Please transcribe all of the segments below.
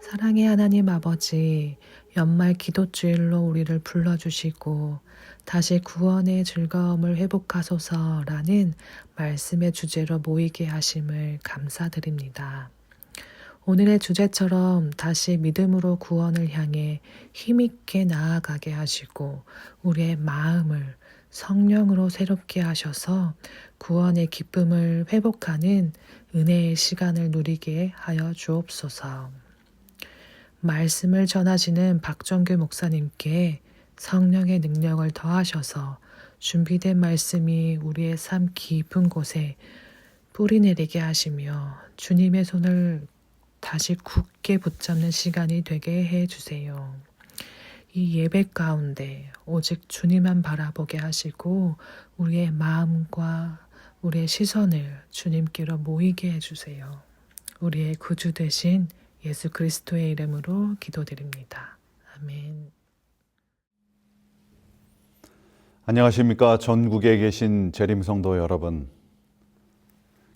사랑의 하나님 아버지, 연말 기도주일로 우리를 불러주시고 다시 구원의 즐거움을 회복하소서라는 말씀의 주제로 모이게 하심을 감사드립니다. 오늘의 주제처럼 다시 믿음으로 구원을 향해 힘있게 나아가게 하시고 우리의 마음을 성령으로 새롭게 하셔서 구원의 기쁨을 회복하는 은혜의 시간을 누리게 하여 주옵소서. 말씀을 전하시는 박정규 목사님께 성령의 능력을 더하셔서 준비된 말씀이 우리의 삶 깊은 곳에 뿌리 내리게 하시며 주님의 손을 다시 굳게 붙잡는 시간이 되게 해주세요. 이 예배 가운데 오직 주님만 바라보게 하시고 우리의 마음과 우리의 시선을 주님께로 모이게 해주세요. 우리의 구주 되신 예수 그리스도의 이름으로 기도드립니다. 아멘. 안녕하십니까. 전국에 계신 재림성도 여러분.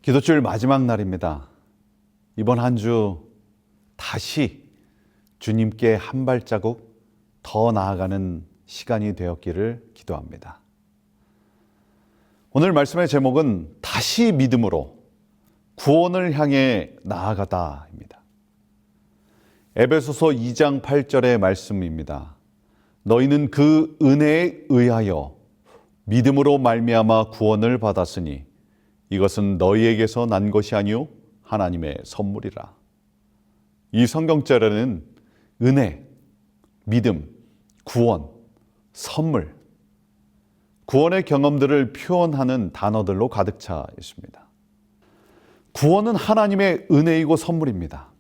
기도주일 마지막 날입니다. 이번 한 주 다시 주님께 한 발자국 더 나아가는 시간이 되었기를 기도합니다. 오늘 말씀의 제목은 다시 믿음으로 구원을 향해 나아가다입니다. 에베소서 2장 8절의 말씀입니다. 너희는 그 은혜에 의하여 믿음으로 말미암아 구원을 받았으니 이것은 너희에게서 난 것이 아니요 하나님의 선물이라. 이 성경절에는 은혜, 믿음, 구원, 선물, 구원의 경험들을 표현하는 단어들로 가득 차 있습니다. 구원은 하나님의 은혜이고 선물입니다.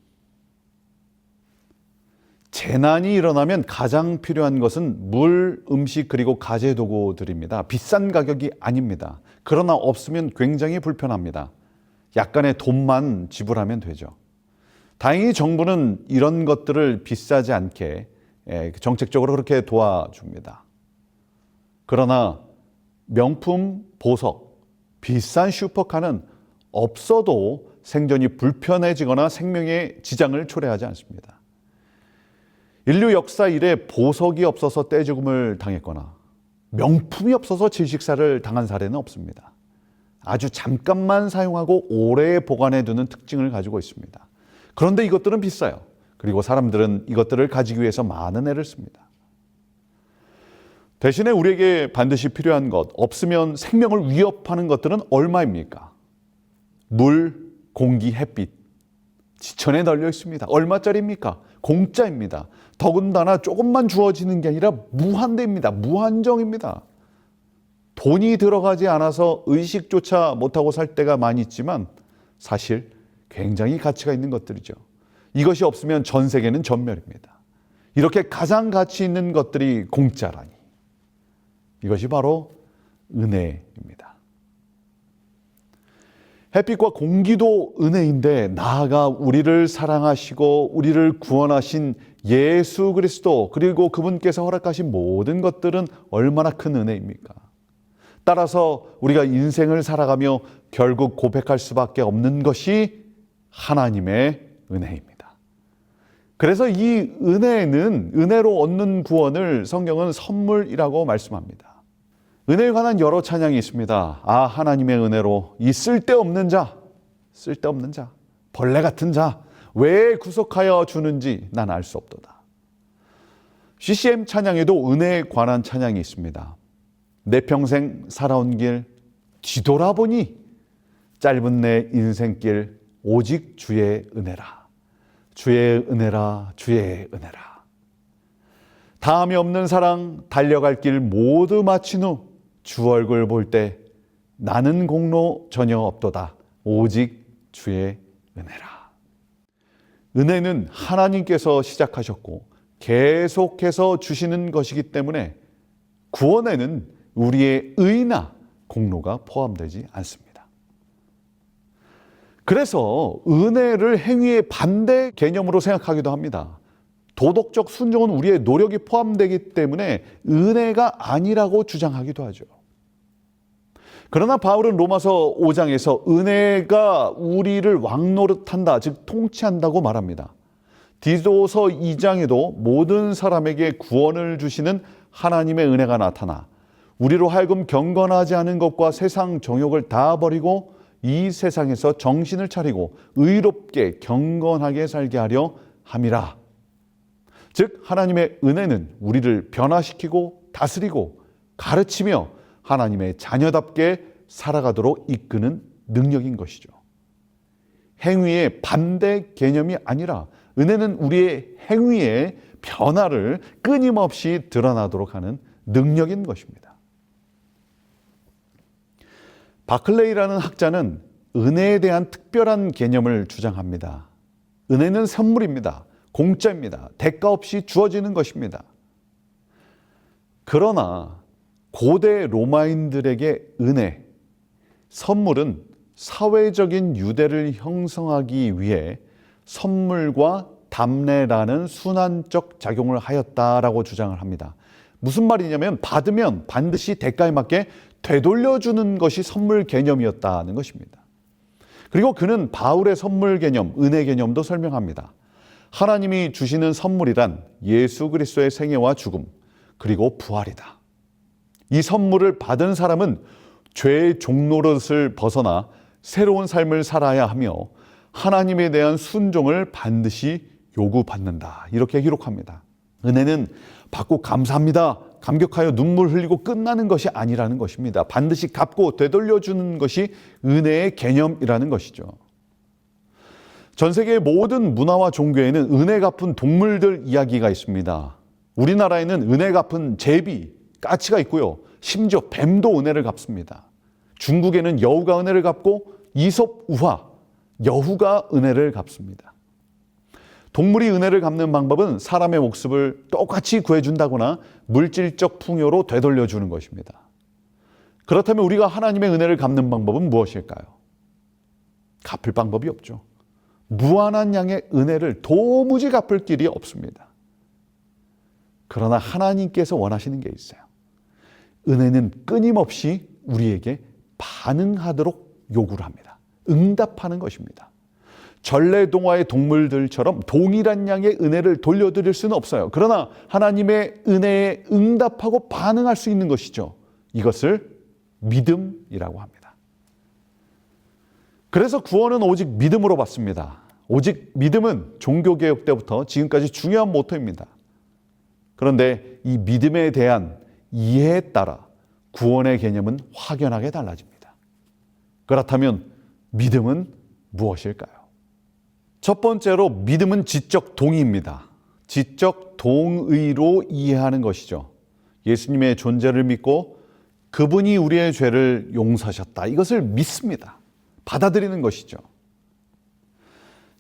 재난이 일어나면 가장 필요한 것은 물, 음식 그리고 가재 도구들입니다. 비싼 가격이 아닙니다. 그러나 없으면 굉장히 불편합니다. 약간의 돈만 지불하면 되죠. 다행히 정부는 이런 것들을 비싸지 않게 정책적으로 그렇게 도와줍니다. 그러나 명품, 보석, 비싼 슈퍼카는 없어도 생존이 불편해지거나 생명에 지장을 초래하지 않습니다. 인류 역사 이래 보석이 없어서 떼죽음을 당했거나 명품이 없어서 질식사를 당한 사례는 없습니다. 아주 잠깐만 사용하고 오래 보관해두는 특징을 가지고 있습니다. 그런데 이것들은 비싸요. 그리고 사람들은 이것들을 가지기 위해서 많은 애를 씁니다. 대신에 우리에게 반드시 필요한 것, 없으면 생명을 위협하는 것들은 얼마입니까? 물, 공기, 햇빛. 지천에 널려 있습니다. 얼마짜리입니까? 공짜입니다. 더군다나 조금만 주어지는 게 아니라 무한대입니다. 무한정입니다. 돈이 들어가지 않아서 의식조차 못하고 살 때가 많이 있지만 사실 굉장히 가치가 있는 것들이죠. 이것이 없으면 전 세계는 전멸입니다. 이렇게 가장 가치 있는 것들이 공짜라니. 이것이 바로 은혜입니다. 햇빛과 공기도 은혜인데 나아가 우리를 사랑하시고 우리를 구원하신 예수 그리스도 그리고 그분께서 허락하신 모든 것들은 얼마나 큰 은혜입니까? 따라서 우리가 인생을 살아가며 결국 고백할 수밖에 없는 것이 하나님의 은혜입니다. 그래서 이 은혜는 은혜로 얻는 구원을 성경은 선물이라고 말씀합니다. 은혜에 관한 여러 찬양이 있습니다. 아, 하나님의 은혜로 이 쓸데없는 자, 벌레 같은 자, 왜 구속하여 주는지 난 알 수 없도다. CCM 찬양에도 은혜에 관한 찬양이 있습니다. 내 평생 살아온 길 뒤돌아보니 짧은 내 인생길 오직 주의 은혜라. 주의 은혜라, 주의 은혜라. 다음이 없는 사랑 달려갈 길 모두 마친 후 주 얼굴 볼 때 나는 공로 전혀 없도다. 오직 주의 은혜라. 은혜는 하나님께서 시작하셨고 계속해서 주시는 것이기 때문에 구원에는 우리의 의나 공로가 포함되지 않습니다. 그래서 은혜를 행위의 반대 개념으로 생각하기도 합니다. 도덕적 순종은 우리의 노력이 포함되기 때문에 은혜가 아니라고 주장하기도 하죠. 그러나 바울은 로마서 5장에서 은혜가 우리를 왕노릇한다, 즉 통치한다고 말합니다. 디도서 2장에도 모든 사람에게 구원을 주시는 하나님의 은혜가 나타나 우리로 하여금 경건하지 않은 것과 세상 정욕을 다 버리고 이 세상에서 정신을 차리고 의롭게 경건하게 살게 하려 함이라. 즉 하나님의 은혜는 우리를 변화시키고 다스리고 가르치며 하나님의 자녀답게 살아가도록 이끄는 능력인 것이죠. 행위의 반대 개념이 아니라 은혜는 우리의 행위의 변화를 끊임없이 드러나도록 하는 능력인 것입니다. 바클레이라는 학자는 은혜에 대한 특별한 개념을 주장합니다. 은혜는 선물입니다. 공짜입니다. 대가 없이 주어지는 것입니다. 그러나 고대 로마인들에게 은혜, 선물은 사회적인 유대를 형성하기 위해 선물과 담례라는 순환적 작용을 하였다라고 주장을 합니다. 무슨 말이냐면 받으면 반드시 대가에 맞게 되돌려주는 것이 선물 개념이었다는 것입니다. 그리고 그는 바울의 선물 개념, 은혜 개념도 설명합니다. 하나님이 주시는 선물이란 예수 그리스도의 생애와 죽음, 그리고 부활이다. 이 선물을 받은 사람은 죄의 종노릇을 벗어나 새로운 삶을 살아야 하며 하나님에 대한 순종을 반드시 요구받는다. 이렇게 기록합니다. 은혜는 받고 감사합니다, 감격하여 눈물 흘리고 끝나는 것이 아니라는 것입니다. 반드시 갚고 되돌려주는 것이 은혜의 개념이라는 것이죠. 전 세계의 모든 문화와 종교에는 은혜 갚은 동물들 이야기가 있습니다. 우리나라에는 은혜 갚은 제비, 까치가 있고요. 심지어 뱀도 은혜를 갚습니다. 중국에는 여우가 은혜를 갚고 이솝 우화, 여후가 은혜를 갚습니다. 동물이 은혜를 갚는 방법은 사람의 목숨을 똑같이 구해준다거나 물질적 풍요로 되돌려주는 것입니다. 그렇다면 우리가 하나님의 은혜를 갚는 방법은 무엇일까요? 갚을 방법이 없죠. 무한한 양의 은혜를 도무지 갚을 길이 없습니다. 그러나 하나님께서 원하시는 게 있어요. 은혜는 끊임없이 우리에게 반응하도록 요구를 합니다. 응답하는 것입니다. 전래동화의 동물들처럼 동일한 양의 은혜를 돌려드릴 수는 없어요. 그러나 하나님의 은혜에 응답하고 반응할 수 있는 것이죠. 이것을 믿음이라고 합니다. 그래서 구원은 오직 믿음으로 받습니다. 오직 믿음은 종교개혁 때부터 지금까지 중요한 모토입니다. 그런데 이 믿음에 대한 이해에 따라 구원의 개념은 확연하게 달라집니다. 그렇다면 믿음은 무엇일까요? 첫 번째로 믿음은 지적 동의입니다. 지적 동의로 이해하는 것이죠. 예수님의 존재를 믿고 그분이 우리의 죄를 용서하셨다. 이것을 믿습니다. 받아들이는 것이죠.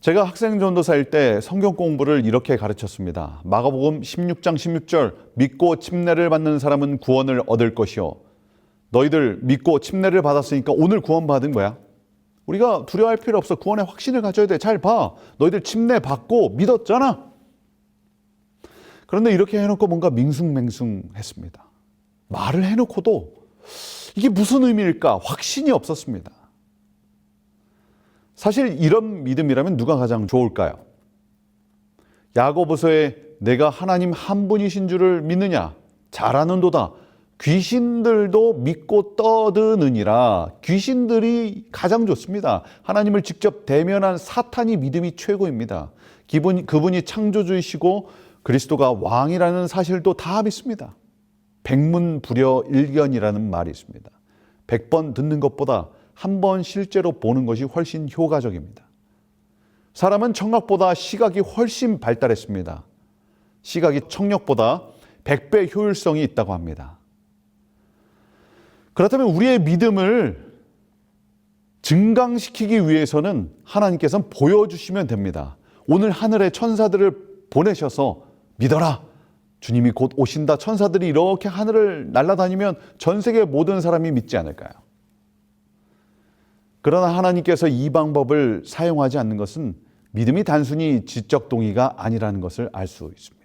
제가 학생 전도사일 때 성경 공부를 이렇게 가르쳤습니다. 마가복음 16장 16절 믿고 침례를 받는 사람은 구원을 얻을 것이요. 너희들 믿고 침례를 받았으니까 오늘 구원받은 거야. 우리가 두려워할 필요 없어. 구원의 확신을 가져야 돼. 잘 봐. 너희들 침례 받고 믿었잖아. 그런데 이렇게 해놓고 뭔가 밍숭맹숭했습니다. 말을 해놓고도 이게 무슨 의미일까? 확신이 없었습니다. 사실 이런 믿음이라면 누가 가장 좋을까요? 야고보서에 내가 하나님 한 분이신 줄을 믿느냐? 잘하는도다. 귀신들도 믿고 떠드느니라. 귀신들이 가장 좋습니다. 하나님을 직접 대면한 사탄이 믿음이 최고입니다. 그분이 창조주이시고 그리스도가 왕이라는 사실도 다 믿습니다. 백문불여일견이라는 말이 있습니다. 100번 듣는 것보다 한 번 실제로 보는 것이 훨씬 효과적입니다. 사람은 청각보다 시각이 훨씬 발달했습니다. 시각이 청력보다 100배 효율성이 있다고 합니다. 그렇다면 우리의 믿음을 증강시키기 위해서는 하나님께서는 보여주시면 됩니다. 오늘 하늘에 천사들을 보내셔서 믿어라. 주님이 곧 오신다. 천사들이 이렇게 하늘을 날아다니면 전 세계 모든 사람이 믿지 않을까요? 그러나 하나님께서 이 방법을 사용하지 않는 것은 믿음이 단순히 지적 동의가 아니라는 것을 알 수 있습니다.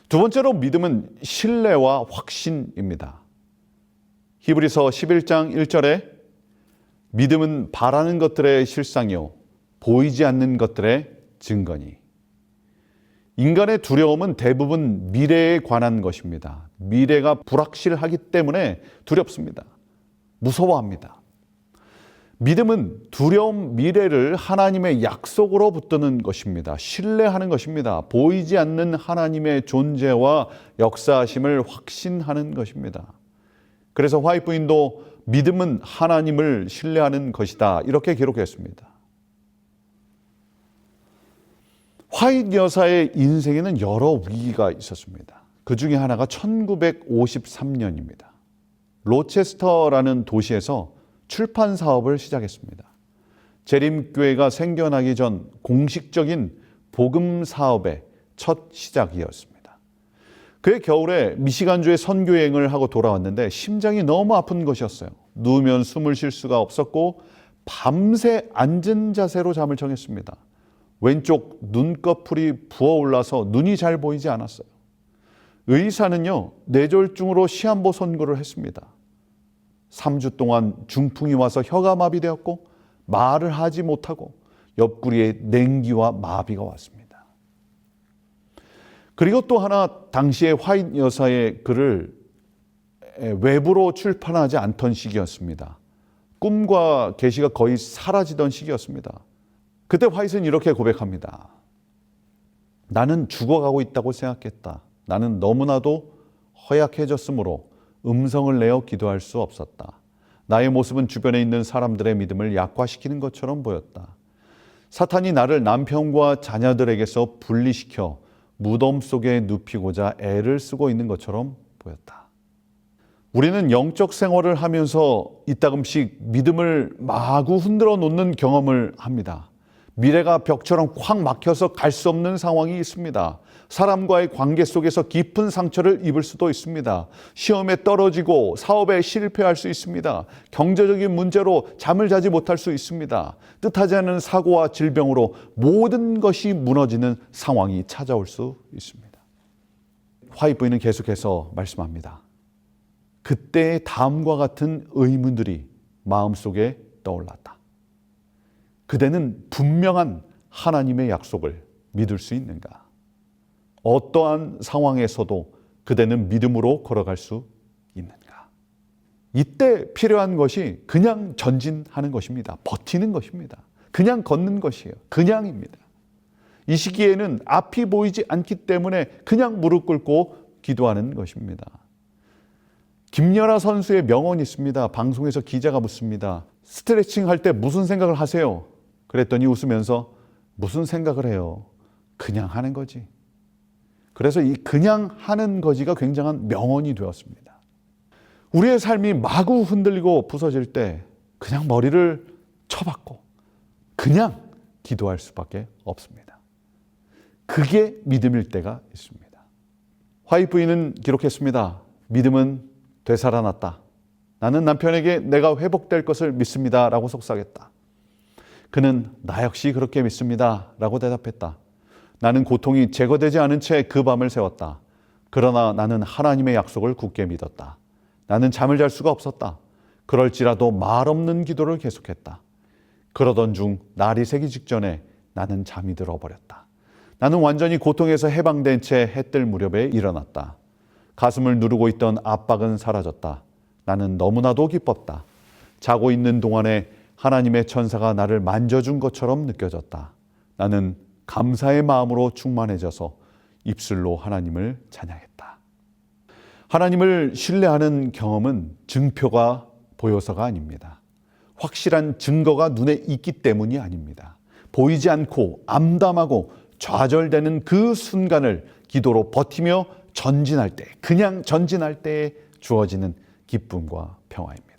두 번째로 믿음은 신뢰와 확신입니다. 히브리서 11장 1절에 믿음은 바라는 것들의 실상이요 보이지 않는 것들의 증거니. 인간의 두려움은 대부분 미래에 관한 것입니다. 미래가 불확실하기 때문에 두렵습니다. 무서워합니다. 믿음은 두려운 미래를 하나님의 약속으로 붙드는 것입니다. 신뢰하는 것입니다. 보이지 않는 하나님의 존재와 역사하심을 확신하는 것입니다. 그래서 화이트 부인도 믿음은 하나님을 신뢰하는 것이다, 이렇게 기록했습니다. 화이트 여사의 인생에는 여러 위기가 있었습니다. 그 중에 하나가 1953년입니다. 로체스터라는 도시에서 출판 사업을 시작했습니다. 재림교회가 생겨나기 전 공식적인 복음 사업의 첫 시작이었습니다. 그해 겨울에 미시간주에 선교 여행을 하고 돌아왔는데 심장이 너무 아픈 것이었어요. 누우면 숨을 쉴 수가 없었고 밤새 앉은 자세로 잠을 청했습니다. 왼쪽 눈꺼풀이 부어올라서 눈이 잘 보이지 않았어요. 의사는요, 뇌졸중으로 시한부 선고를 했습니다. 3주 동안 중풍이 와서 혀가 마비되었고 말을 하지 못하고 옆구리에 냉기와 마비가 왔습니다. 그리고 또 하나, 당시에 화이트 여사의 글을 외부로 출판하지 않던 시기였습니다. 꿈과 계시가 거의 사라지던 시기였습니다. 그때 화이트는 이렇게 고백합니다. 나는 죽어가고 있다고 생각했다. 나는 너무나도 허약해졌으므로 음성을 내어 기도할 수 없었다. 나의 모습은 주변에 있는 사람들의 믿음을 약화시키는 것처럼 보였다. 사탄이 나를 남편과 자녀들에게서 분리시켜 무덤 속에 눕히고자 애를 쓰고 있는 것처럼 보였다. 우리는 영적 생활을 하면서 이따금씩 믿음을 마구 흔들어 놓는 경험을 합니다. 미래가 벽처럼 콱 막혀서 갈 수 없는 상황이 있습니다. 사람과의 관계 속에서 깊은 상처를 입을 수도 있습니다. 시험에 떨어지고 사업에 실패할 수 있습니다. 경제적인 문제로 잠을 자지 못할 수 있습니다. 뜻하지 않은 사고와 질병으로 모든 것이 무너지는 상황이 찾아올 수 있습니다. 화이트 부인은 계속해서 말씀합니다. 그때의 다음과 같은 의문들이 마음속에 떠올랐다. 그대는 분명한 하나님의 약속을 믿을 수 있는가? 어떠한 상황에서도 그대는 믿음으로 걸어갈 수 있는가? 이때 필요한 것이 그냥 전진하는 것입니다. 버티는 것입니다. 그냥 걷는 것이에요. 그냥입니다. 이 시기에는 앞이 보이지 않기 때문에 그냥 무릎 꿇고 기도하는 것입니다. 김연아 선수의 명언이 있습니다. 방송에서 기자가 묻습니다. 스트레칭 할 때 무슨 생각을 하세요? 그랬더니 웃으면서 무슨 생각을 해요? 그냥 하는 거지. 그래서 이 그냥 하는 거지가 굉장한 명언이 되었습니다. 우리의 삶이 마구 흔들리고 부서질 때 그냥 머리를 쳐박고 그냥 기도할 수밖에 없습니다. 그게 믿음일 때가 있습니다. 화이트 부인은 기록했습니다. 믿음은 되살아났다. 나는 남편에게 내가 회복될 것을 믿습니다. 라고 속삭였다. 그는 나 역시 그렇게 믿습니다. 라고 대답했다. 나는 고통이 제거되지 않은 채 그 밤을 새웠다. 그러나 나는 하나님의 약속을 굳게 믿었다. 나는 잠을 잘 수가 없었다. 그럴지라도 말 없는 기도를 계속했다. 그러던 중 날이 새기 직전에 나는 잠이 들어버렸다. 나는 완전히 고통에서 해방된 채 해 뜰 무렵에 일어났다. 가슴을 누르고 있던 압박은 사라졌다. 나는 너무나도 기뻤다. 자고 있는 동안에 하나님의 천사가 나를 만져준 것처럼 느껴졌다. 나는 감사의 마음으로 충만해져서 입술로 하나님을 찬양했다. 하나님을 신뢰하는 경험은 증표가 보여서가 아닙니다. 확실한 증거가 눈에 있기 때문이 아닙니다. 보이지 않고 암담하고 좌절되는 그 순간을 기도로 버티며 전진할 때, 그냥 전진할 때에 주어지는 기쁨과 평화입니다.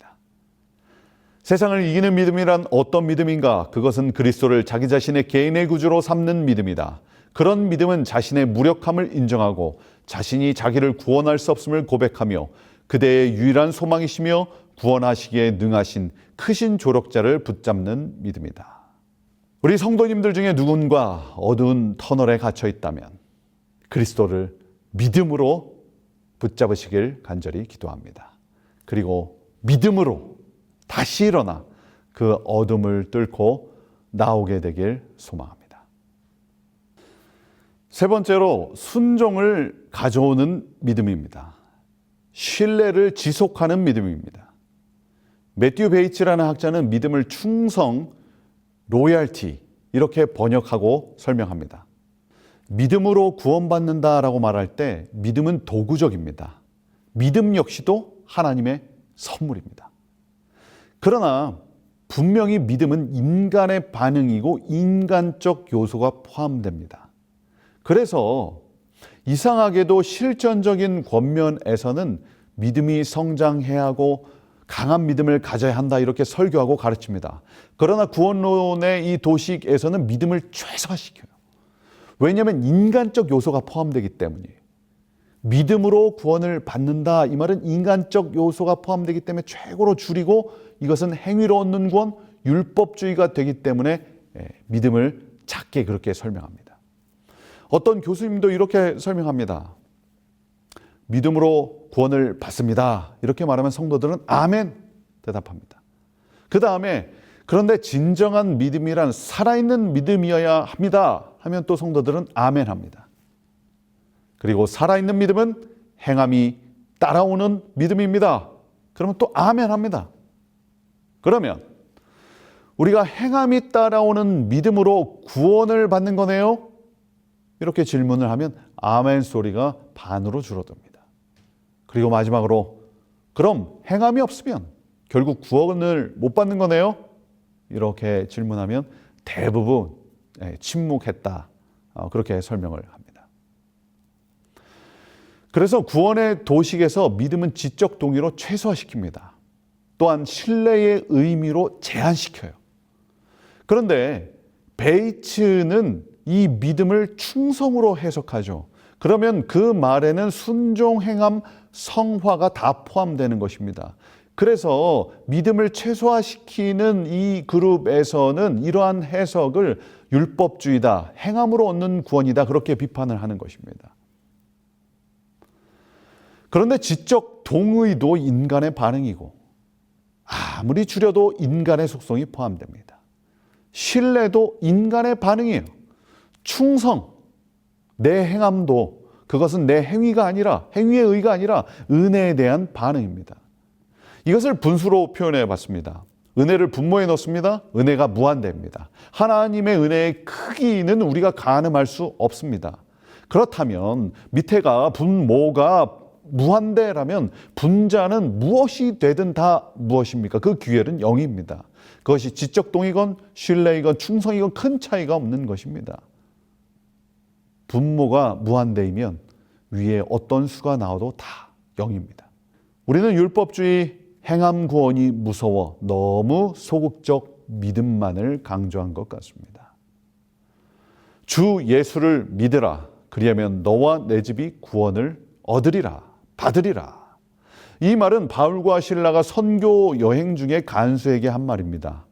세상을 이기는 믿음이란 어떤 믿음인가? 그것은 그리스도를 자기 자신의 개인의 구주로 삼는 믿음이다. 그런 믿음은 자신의 무력함을 인정하고 자신이 자기를 구원할 수 없음을 고백하며 그대의 유일한 소망이시며 구원하시기에 능하신 크신 조력자를 붙잡는 믿음이다. 우리 성도님들 중에 누군가 어두운 터널에 갇혀 있다면 그리스도를 믿음으로 붙잡으시길 간절히 기도합니다. 그리고 믿음으로 다시 일어나 그 어둠을 뚫고 나오게 되길 소망합니다. 세 번째로 순종을 가져오는 믿음입니다. 신뢰를 지속하는 믿음입니다. 매튜 베이츠라는 학자는 믿음을 충성, 로얄티 이렇게 번역하고 설명합니다. 믿음으로 구원받는다라고 말할 때 믿음은 도구적입니다. 믿음 역시도 하나님의 선물입니다. 그러나 분명히 믿음은 인간의 반응이고 인간적 요소가 포함됩니다. 그래서 이상하게도 실전적인 권면에서는 믿음이 성장해야 하고 강한 믿음을 가져야 한다 이렇게 설교하고 가르칩니다. 그러나 구원론의 이 도식에서는 믿음을 최소화시켜요. 왜냐하면 인간적 요소가 포함되기 때문이에요. 믿음으로 구원을 받는다 이 말은 인간적 요소가 포함되기 때문에 최고로 줄이고 이것은 행위로 얻는 구원, 율법주의가 되기 때문에 믿음을 작게 그렇게 설명합니다. 어떤 교수님도 이렇게 설명합니다. 믿음으로 구원을 받습니다. 이렇게 말하면 성도들은 아멘 대답합니다. 그 다음에 그런데 진정한 믿음이란 살아있는 믿음이어야 합니다 하면 또 성도들은 아멘 합니다. 그리고 살아있는 믿음은 행함이 따라오는 믿음입니다. 그러면 또 아멘 합니다. 그러면 우리가 행함이 따라오는 믿음으로 구원을 받는 거네요? 이렇게 질문을 하면 아멘 소리가 반으로 줄어듭니다. 그리고 마지막으로 그럼 행함이 없으면 결국 구원을 못 받는 거네요? 이렇게 질문하면 대부분 침묵했다. 그렇게 설명을 합니다. 그래서 구원의 도식에서 믿음은 지적 동의로 최소화시킵니다. 또한 신뢰의 의미로 제한시켜요. 그런데 베이츠는 이 믿음을 충성으로 해석하죠. 그러면 그 말에는 순종, 행함, 성화가 다 포함되는 것입니다. 그래서 믿음을 최소화시키는 이 그룹에서는 이러한 해석을 율법주의다, 행함으로 얻는 구원이다 그렇게 비판을 하는 것입니다. 그런데 지적 동의도 인간의 반응이고 아무리 줄여도 인간의 속성이 포함됩니다. 신뢰도 인간의 반응이에요. 충성, 내 행함도 그것은 내 행위가 아니라 행위의 의가 아니라 은혜에 대한 반응입니다. 이것을 분수로 표현해 봤습니다. 은혜를 분모에 넣습니다. 은혜가 무한대입니다. 하나님의 은혜의 크기는 우리가 가늠할 수 없습니다. 그렇다면 밑에가 분모가 무한대라면 분자는 무엇이 되든 다 무엇입니까? 그 귀결은 0입니다. 그것이 지적 동의건 신뢰이건 충성이건 큰 차이가 없는 것입니다. 분모가 무한대이면 위에 어떤 수가 나와도 다 0입니다. 우리는 율법주의 행함 구원이 무서워 너무 소극적 믿음만을 강조한 것 같습니다. 주 예수를 믿으라. 그리하면 너와 내 집이 구원을 얻으리라. 받으리라. 이 말은 바울과 실라가 선교 여행 중에 간수에게 한 말입니다.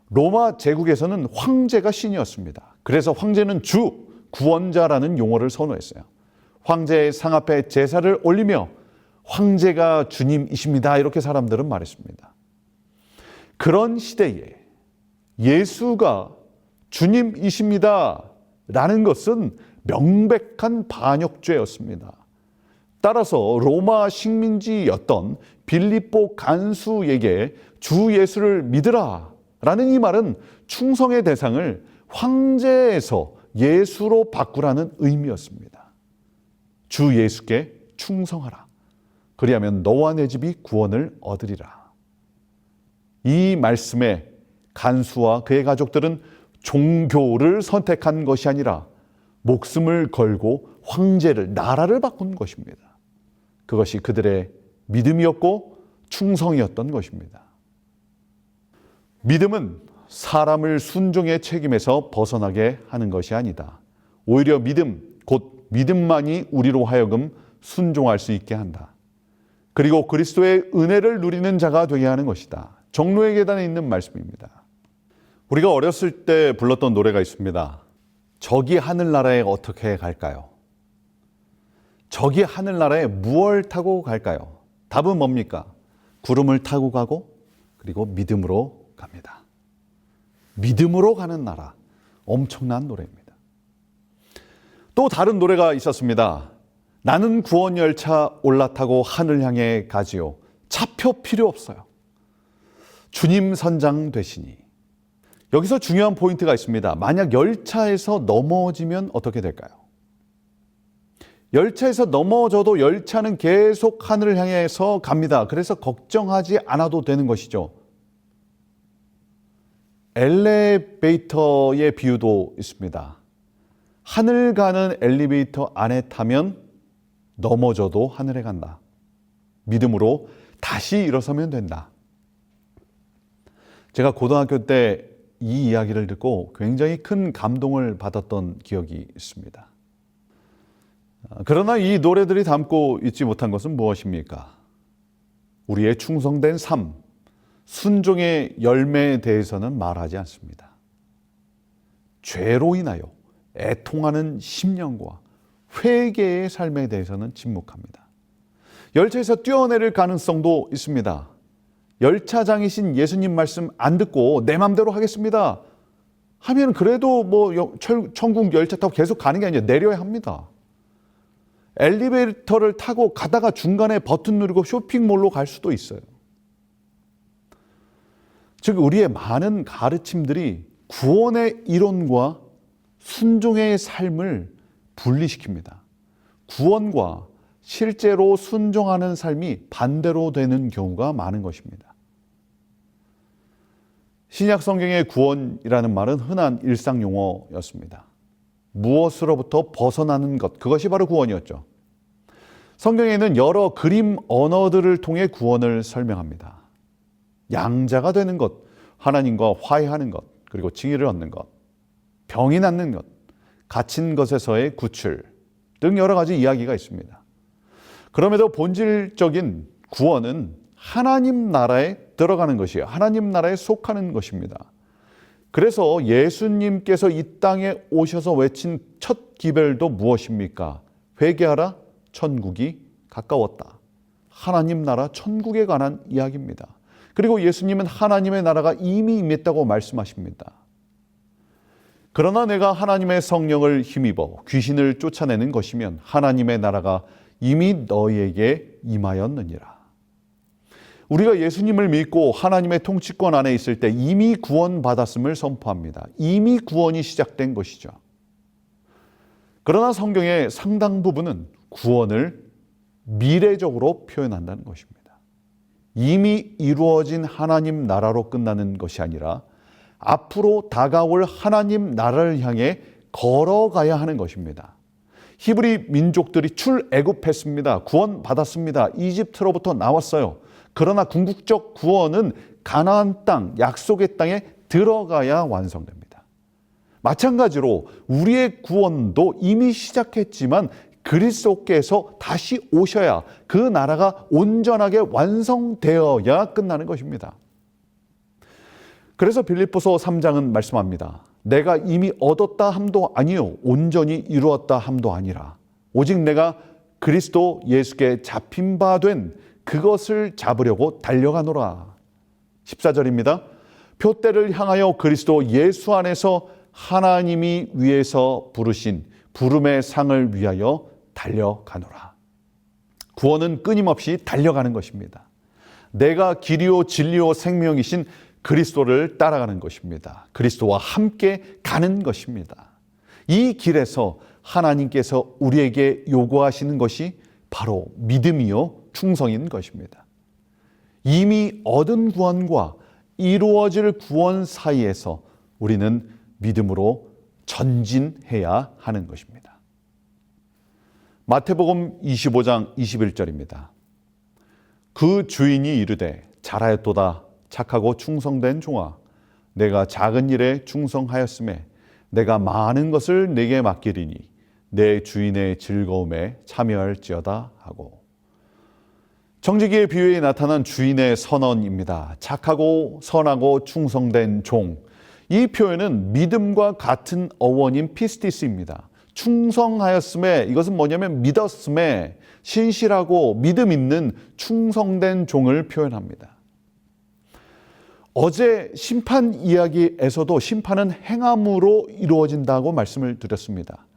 로마 제국에서는 황제가 신이었습니다. 그래서 황제는 주, 구원자라는 용어를 선호했어요. 황제의 상 앞에 제사를 올리며 황제가 주님이십니다. 이렇게 사람들은 말했습니다. 그런 시대에 예수가 주님이십니다. 라는 것은 명백한 반역죄였습니다. 따라서 로마 식민지였던 빌립보 간수에게 주 예수를 믿으라 라는 이 말은 충성의 대상을 황제에서 예수로 바꾸라는 의미였습니다. 주 예수께 충성하라. 그리하면 너와 내 집이 구원을 얻으리라. 이 말씀에 간수와 그의 가족들은 종교를 선택한 것이 아니라 목숨을 걸고 황제를, 나라를 바꾼 것입니다. 그것이 그들의 믿음이었고 충성이었던 것입니다. 믿음은 사람을 순종의 책임에서 벗어나게 하는 것이 아니다. 오히려 믿음, 곧 믿음만이 우리로 하여금 순종할 수 있게 한다. 그리고 그리스도의 은혜를 누리는 자가 되게 하는 것이다. 정로의 계단에 있는 말씀입니다. 우리가 어렸을 때 불렀던 노래가 있습니다. 저기 하늘나라에 어떻게 갈까요? 저기 하늘나라에 무엇을 타고 갈까요? 답은 뭡니까? 구름을 타고 가고 그리고 믿음으로 갑니다. 믿음으로 가는 나라. 엄청난 노래입니다. 또 다른 노래가 있었습니다. 나는 구원 열차 올라타고 하늘 향해 가지요. 차표 필요 없어요. 주님 선장 되시니. 여기서 중요한 포인트가 있습니다. 만약 열차에서 넘어지면 어떻게 될까요? 열차에서 넘어져도 열차는 계속 하늘을 향해서 갑니다. 그래서 걱정하지 않아도 되는 것이죠. 엘리베이터의 비유도 있습니다. 하늘 가는 엘리베이터 안에 타면 넘어져도 하늘에 간다. 믿음으로 다시 일어서면 된다. 제가 고등학교 때 이 이야기를 듣고 굉장히 큰 감동을 받았던 기억이 있습니다. 그러나 이 노래들이 담고 있지 못한 것은 무엇입니까? 우리의 충성된 삶, 순종의 열매에 대해서는 말하지 않습니다. 죄로 인하여 애통하는 심령과 회개의 삶에 대해서는 침묵합니다. 열차에서 뛰어내릴 가능성도 있습니다. 열차장이신 예수님 말씀 안 듣고 내 맘대로 하겠습니다 하면 그래도 천국 열차 타고 계속 가는 게 아니라 내려야 합니다. 엘리베이터를 타고 가다가 중간에 버튼 누르고 쇼핑몰로 갈 수도 있어요. 즉 우리의 많은 가르침들이 구원의 이론과 순종의 삶을 분리시킵니다. 구원과 실제로 순종하는 삶이 반대로 되는 경우가 많은 것입니다. 신약 성경의 구원이라는 말은 흔한 일상 용어였습니다. 무엇으로부터 벗어나는 것, 그것이 바로 구원이었죠. 성경에는 여러 그림 언어들을 통해 구원을 설명합니다. 양자가 되는 것, 하나님과 화해하는 것, 그리고 칭의를 얻는 것, 병이 낫는 것, 갇힌 것에서의 구출 등 여러 가지 이야기가 있습니다. 그럼에도 본질적인 구원은 하나님 나라에 들어가는 것이에요. 하나님 나라에 속하는 것입니다. 그래서 예수님께서 이 땅에 오셔서 외친 첫 기별도 무엇입니까? 회개하라, 천국이 가까웠다. 하나님 나라 천국에 관한 이야기입니다. 그리고 예수님은 하나님의 나라가 이미 임했다고 말씀하십니다. 그러나 내가 하나님의 성령을 힘입어 귀신을 쫓아내는 것이면 하나님의 나라가 이미 너희에게 임하였느니라. 우리가 예수님을 믿고 하나님의 통치권 안에 있을 때 이미 구원받았음을 선포합니다. 이미 구원이 시작된 것이죠. 그러나 성경의 상당 부분은 구원을 미래적으로 표현한다는 것입니다. 이미 이루어진 하나님 나라로 끝나는 것이 아니라 앞으로 다가올 하나님 나라를 향해 걸어가야 하는 것입니다. 히브리 민족들이 출애굽했습니다. 구원받았습니다. 이집트로부터 나왔어요. 그러나 궁극적 구원은 가나안 땅, 약속의 땅에 들어가야 완성됩니다. 마찬가지로 우리의 구원도 이미 시작했지만 그리스도께서 다시 오셔야 그 나라가 온전하게 완성되어야 끝나는 것입니다. 그래서 빌립보서 3장은 말씀합니다. 내가 이미 얻었다 함도 아니요 온전히 이루었다 함도 아니라 오직 내가 그리스도 예수께 잡힌 바 된 그것을 잡으려고 달려가노라. 14절입니다. 표대를 향하여 그리스도 예수 안에서 하나님이 위에서 부르신 부름의 상을 위하여 달려가노라. 구원은 끊임없이 달려가는 것입니다. 내가 길이요 진리요 생명이신 그리스도를 따라가는 것입니다. 그리스도와 함께 가는 것입니다. 이 길에서 하나님께서 우리에게 요구하시는 것이 바로 믿음이요 충성인 것입니다. 이미 얻은 구원과 이루어질 구원 사이에서 우리는 믿음으로 전진해야 하는 것입니다. 마태복음 25장 21절입니다. 그 주인이 이르되 잘하였도다 착하고 충성된 종아 내가 작은 일에 충성하였음에 내가 많은 것을 내게 맡기리니 내 주인의 즐거움에 참여할지어다 하고 청지기의 비유에 나타난 주인의 선언입니다. 착하고 선하고 충성된 종. 이 표현은 믿음과 같은 어원인 피스티스입니다. 충성하였음에 이것은 뭐냐면 믿었음에 신실하고 믿음 있는 충성된 종을 표현합니다. 어제 심판 이야기에서도 심판은 행함으로 이루어진다고 말씀을 드렸습니다.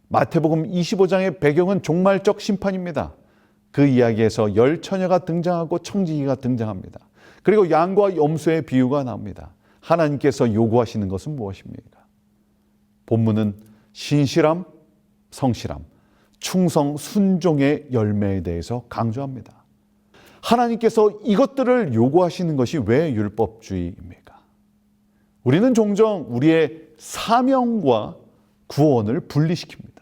마태복음 25장의 배경은 종말적 심판입니다. 그 이야기에서 열 처녀가 등장하고 청지기가 등장합니다. 그리고 양과 염소의 비유가 나옵니다. 하나님께서 요구하시는 것은 무엇입니까? 본문은 신실함, 성실함, 충성, 순종의 열매에 대해서 강조합니다. 하나님께서 이것들을 요구하시는 것이 왜 율법주의입니까? 우리는 종종 우리의 사명과 구원을 분리시킵니다.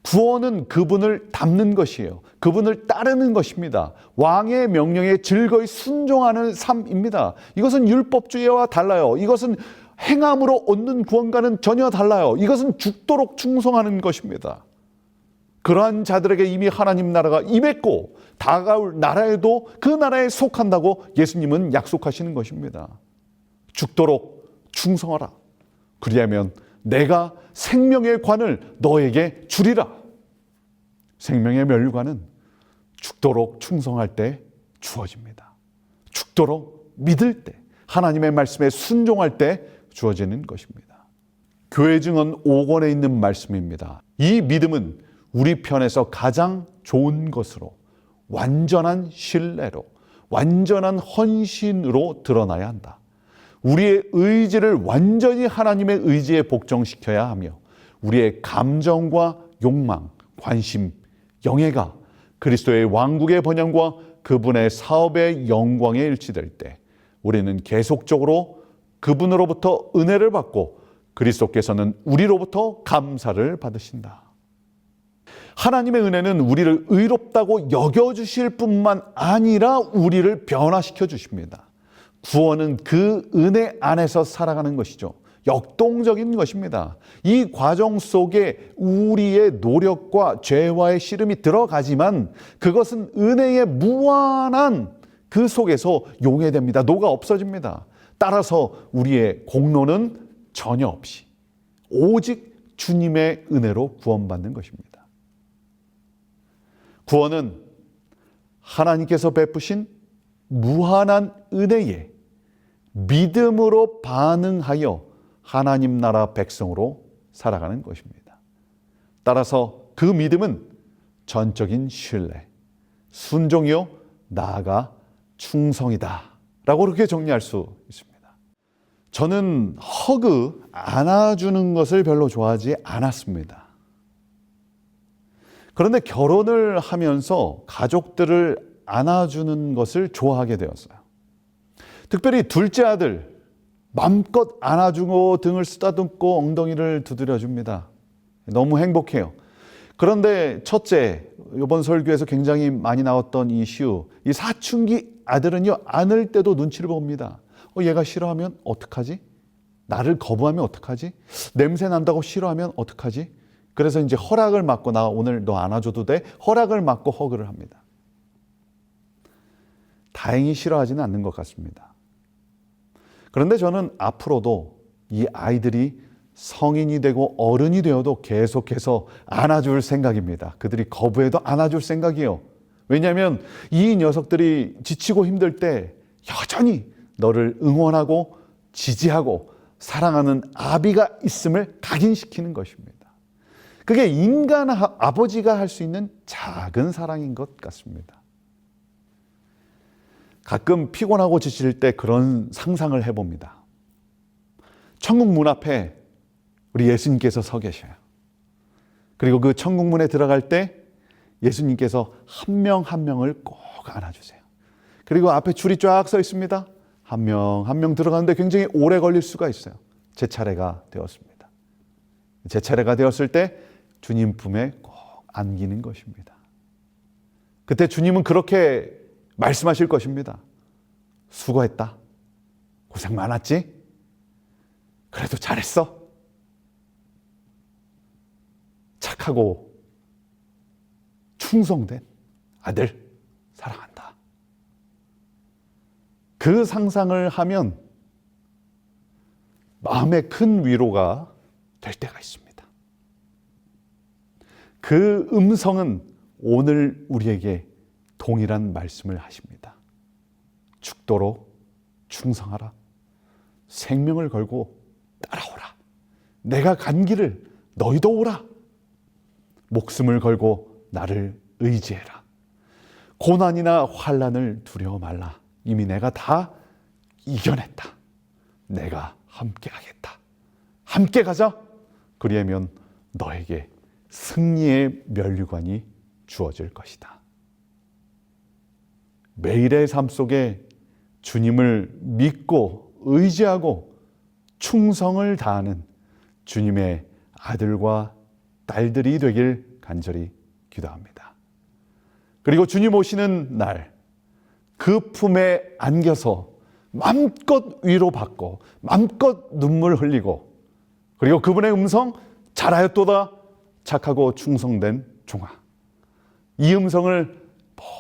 구원은 그분을 닮는 것이에요. 그분을 따르는 것입니다. 왕의 명령에 즐거이 순종하는 삶입니다. 이것은 율법주의와 달라요. 이것은 행함으로 얻는 구원과는 전혀 달라요. 이것은 죽도록 충성하는 것입니다. 그러한 자들에게 이미 하나님 나라가 임했고 다가올 나라에도 그 나라에 속한다고 예수님은 약속하시는 것입니다. 죽도록 충성하라. 그리하면 내가 생명의 관을 너에게 주리라. 생명의 멸관은 죽도록 충성할 때 주어집니다. 죽도록 믿을 때, 하나님의 말씀에 순종할 때 주어지는 것입니다. 교회 증언 5권에 있는 말씀입니다. 이 믿음은 우리 편에서 가장 좋은 것으로, 완전한 신뢰로, 완전한 헌신으로 드러나야 한다. 우리의 의지를 완전히 하나님의 의지에 복종시켜야 하며 우리의 감정과 욕망, 관심, 영예가 그리스도의 왕국의 번영과 그분의 사업의 영광에 일치될 때 우리는 계속적으로 그분으로부터 은혜를 받고 그리스도께서는 우리로부터 감사를 받으신다. 하나님의 은혜는 우리를 의롭다고 여겨주실 뿐만 아니라 우리를 변화시켜 주십니다. 구원은 그 은혜 안에서 살아가는 것이죠. 역동적인 것입니다. 이 과정 속에 우리의 노력과 죄와의 씨름이 들어가지만 그것은 은혜의 무한한 그 속에서 용해됩니다. 녹아 없어집니다. 따라서 우리의 공로는 전혀 없이 오직 주님의 은혜로 구원받는 것입니다. 구원은 하나님께서 베푸신 무한한 은혜에 믿음으로 반응하여 하나님 나라 백성으로 살아가는 것입니다. 따라서 그 믿음은 전적인 신뢰, 순종이요 나아가 충성이다 라고 그렇게 정리할 수 있습니다. 저는 허그, 안아주는 것을 별로 좋아하지 않았습니다. 그런데 결혼을 하면서 가족들을 안아주는 것을 좋아하게 되었어요. 특별히 둘째 아들 맘껏 안아주고 등을 쓰다듬고 엉덩이를 두드려줍니다. 너무 행복해요. 그런데 첫째, 이번 설교에서 굉장히 많이 나왔던 이슈, 이 사춘기 아들은요 안을 때도 눈치를 봅니다. 얘가 싫어하면 어떡하지? 나를 거부하면 어떡하지? 냄새 난다고 싫어하면 어떡하지? 그래서 이제 허락을 받고 나 오늘 너 안아줘도 돼? 허락을 받고 허그를 합니다. 다행히 싫어하지는 않는 것 같습니다. 그런데 저는 앞으로도 이 아이들이 성인이 되고 어른이 되어도 계속해서 안아줄 생각입니다. 그들이 거부해도 안아줄 생각이에요. 왜냐하면 이 녀석들이 지치고 힘들 때 여전히 너를 응원하고 지지하고 사랑하는 아비가 있음을 각인시키는 것입니다. 그게 인간 아버지가 할 수 있는 작은 사랑인 것 같습니다. 가끔 피곤하고 지칠 때 그런 상상을 해봅니다. 천국 문 앞에 우리 예수님께서 서 계셔요. 그리고 그 천국 문에 들어갈 때 예수님께서 한 명 한 명을 꼭 안아주세요. 그리고 앞에 줄이 쫙 서 있습니다. 한 명 한 명 들어가는데 굉장히 오래 걸릴 수가 있어요. 제 차례가 되었습니다. 제 차례가 되었을 때 주님 품에 꼭 안기는 것입니다. 그때 주님은 그렇게 말씀하실 것입니다. 수고했다. 고생 많았지? 그래도 잘했어. 착하고 충성된 아들 사랑한다. 그 상상을 하면 마음에 큰 위로가 될 때가 있습니다. 그 음성은 오늘 우리에게 동일한 말씀을 하십니다. 죽도록 충성하라. 생명을 걸고 따라오라. 내가 간 길을 너희도 오라. 목숨을 걸고 나를 의지해라. 고난이나 환난을 두려워 말라. 이미 내가 다 이겨냈다. 내가 함께하겠다. 함께 가자. 그리하면 너에게 승리의 면류관이 주어질 것이다. 매일의 삶 속에 주님을 믿고 의지하고 충성을 다하는 주님의 아들과 딸들이 되길 간절히 기도합니다. 그리고 주님 오시는 날 그 품에 안겨서 마음껏 위로받고 마음껏 눈물 흘리고 그리고 그분의 음성 잘하였도다 착하고 충성된 종아, 이 음성을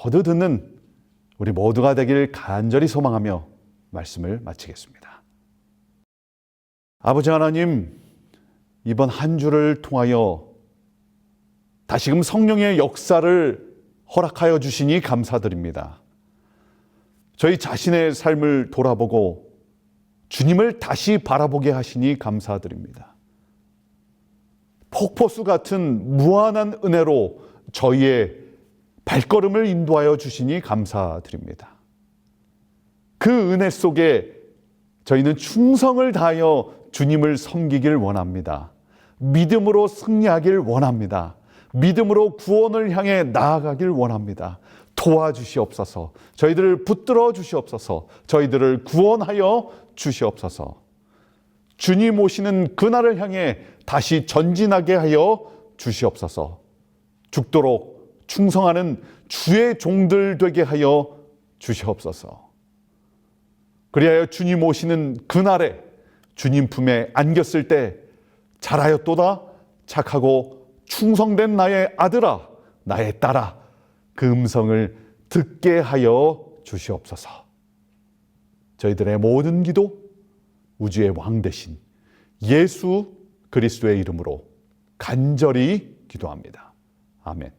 모두 듣는 우리 모두가 되길 간절히 소망하며 말씀을 마치겠습니다. 아버지 하나님, 이번 한 주를 통하여 다시금 성령의 역사를 허락하여 주시니 감사드립니다. 저희 자신의 삶을 돌아보고 주님을 다시 바라보게 하시니 감사드립니다. 폭포수 같은 무한한 은혜로 저희의 발걸음을 인도하여 주시니 감사드립니다. 그 은혜 속에 저희는 충성을 다하여 주님을 섬기길 원합니다. 믿음으로 승리하길 원합니다. 믿음으로 구원을 향해 나아가길 원합니다. 도와주시옵소서. 저희들을 붙들어 주시옵소서. 저희들을 구원하여 주시옵소서. 주님 오시는 그날을 향해 다시 전진하게 하여 주시옵소서. 죽도록 충성하는 주의 종들 되게 하여 주시옵소서. 그리하여 주님 오시는 그날에 주님 품에 안겼을 때 잘하였도다 착하고 충성된 나의 아들아 나의 딸아 그 음성을 듣게 하여 주시옵소서. 저희들의 모든 기도 우주의 왕 되신 예수 그리스도의 이름으로 간절히 기도합니다. 아멘.